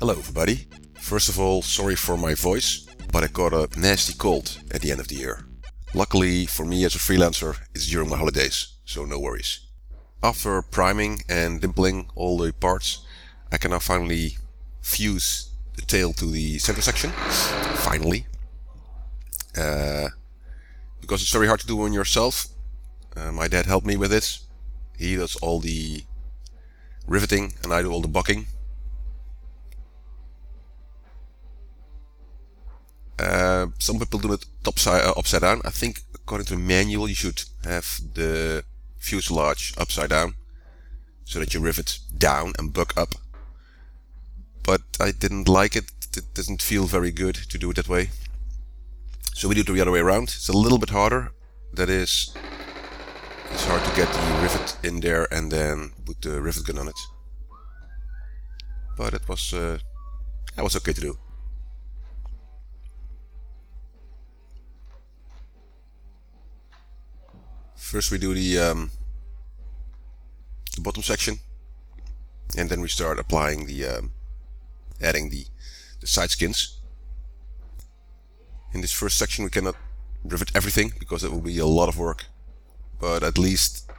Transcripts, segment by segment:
Hello everybody. First of all, sorry for my voice, but I caught a nasty cold at the end of the year. Luckily for me as a freelancer, it's during my holidays, so no worries. After priming and dimpling all the parts, I can now finally fuse the tail to the center section. Finally. Because it's very hard to do on yourself. My dad helped me with it. He does all the riveting and I do all the bucking. Some people do it upside down. I think according to the manual you should have the fuselage upside down so that you rivet down and buck up. But I didn't like it. It doesn't feel very good to do it that way. So we do it the other way around. It's a little bit harder. That is, it's hard to get the rivet in there and then put the rivet gun on it. But it was okay to do. First we do the bottom section, and then we start applying the adding the side skins. In this first section we cannot rivet everything because it will be a lot of work, but at least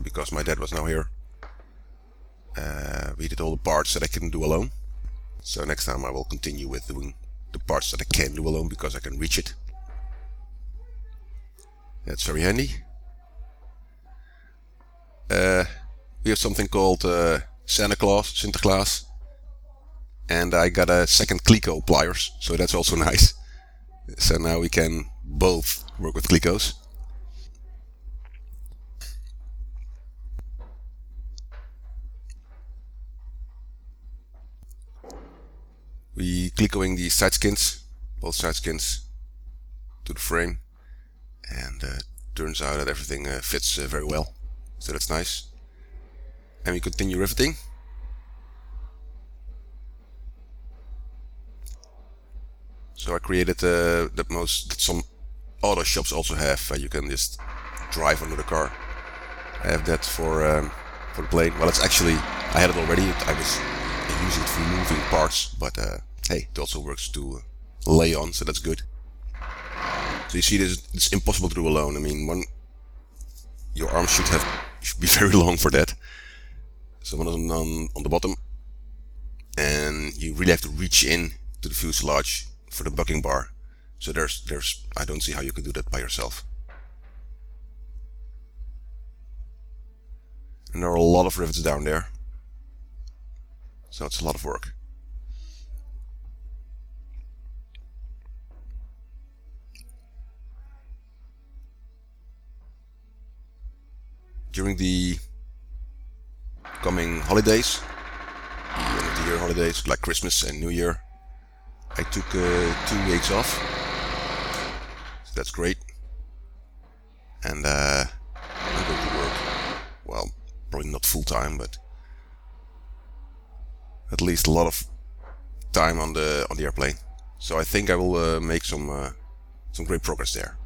because my dad was now here, we did all the parts that I couldn't do alone. So next time I will continue with doing the parts that I can do alone because I can reach it. That's very handy. We have something called Sinterklaas, and I got a second Cleco pliers, so that's also nice. So now we can both work with Clecos. We Clecoing the side skins, both side skins, to the frame. And turns out that everything fits very well, so that's nice. And we continue riveting. So I created that some auto shops also have. You can just drive under the car. I have that for the plane. Well, it's actually I had it already. I was using it for moving parts, but hey, it also works to lay on, so that's good. So you see, it's impossible to do alone. I mean, your arm should be very long for that. So one on the bottom, and you really have to reach in to the fuselage for the bucking bar. So I don't see how you can do that by yourself. And there are a lot of rivets down there, so it's a lot of work. During the coming holidays, the end of the year holidays, like Christmas and New Year, I took 2 weeks off, so that's great. And I'm going to work, well, probably not full time, but at least a lot of time on the airplane. So I think I will make some great progress there.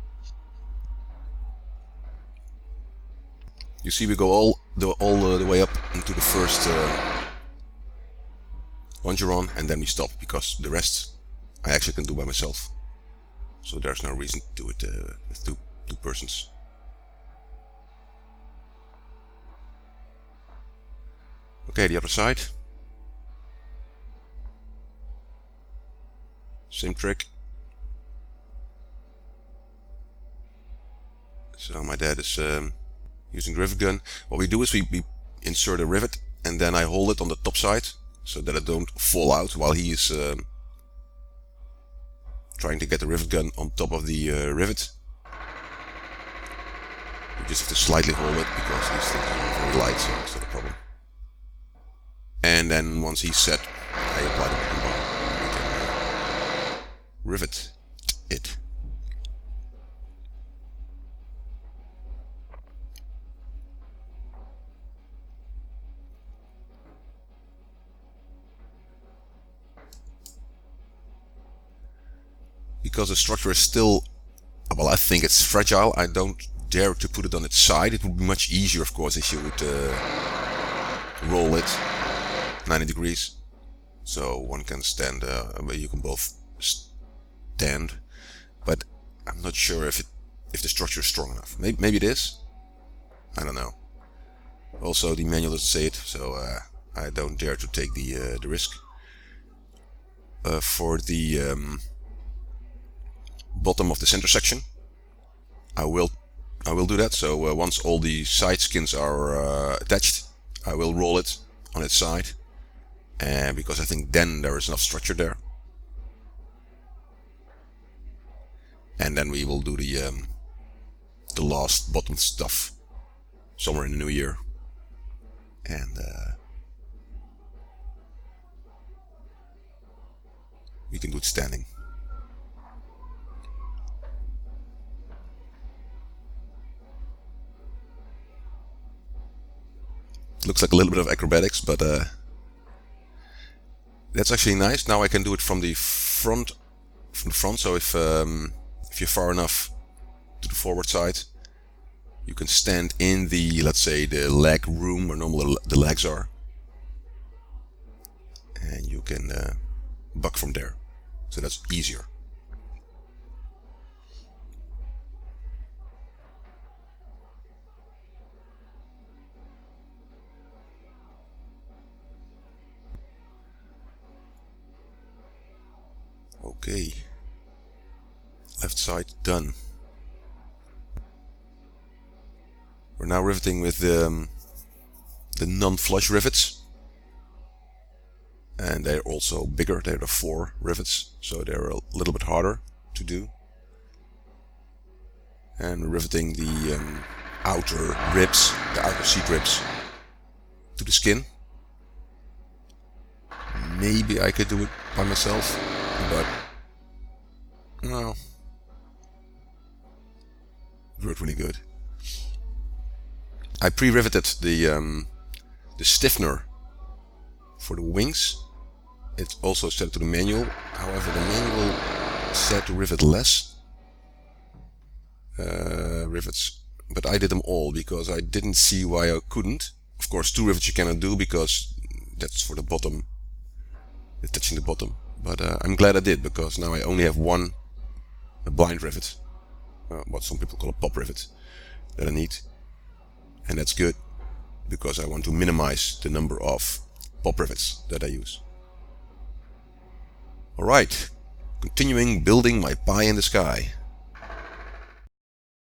You see, we go all the way up into the first longeron, and then we stop because the rest I actually can do by myself. So there's no reason to do it with two persons. Okay, the other side. Same trick. So my dad is using rivet gun. What we do is we insert a rivet and then I hold it on the top side so that it don't fall out while he is trying to get the rivet gun on top of the rivet. You just have to slightly hold it because these things are very light, so it's not a problem. And then once he's set, I apply the bucking bar and we can rivet it. Because the structure is still, well, I think it's fragile, I don't dare to put it on its side. It would be much easier, of course, if you would roll it 90 degrees. so one can stand. You can both stand, but I'm not sure if the structure is strong enough. Maybe it is. I don't know. Also, the manual doesn't say it, so I don't dare to take the risk. For the bottom of the center section, I will do that. So once all the side skins are attached, I will roll it on its side, and because I think then there is enough structure there. And then we will do the last bottom stuff somewhere in the new year. And we can do it standing. It looks like a little bit of acrobatics, but that's actually nice. Now I can do it from the front. So if you're far enough to the forward side, you can stand in the, let's say, the leg room where normally the legs are, and you can buck from there. So that's easier. Okay, left side done. We're now riveting with the non-flush rivets, and they're also bigger. They're the 4 rivets, so they're a little bit harder to do. And we're riveting the outer ribs, the outer seat ribs, to the skin. Maybe I could do it by myself, but no, it worked really good. I pre-riveted the stiffener for the wings. It's also set to the manual. However, the manual said to rivet less rivets, but I did them all because I didn't see why I couldn't. Of course, 2 rivets you cannot do because that's for the bottom, attaching the bottom. But I'm glad I did, because now I only have a blind rivet, what some people call a pop rivet, that I need. And that's good, because I want to minimize the number of pop rivets that I use. Alright, continuing building my pie in the sky.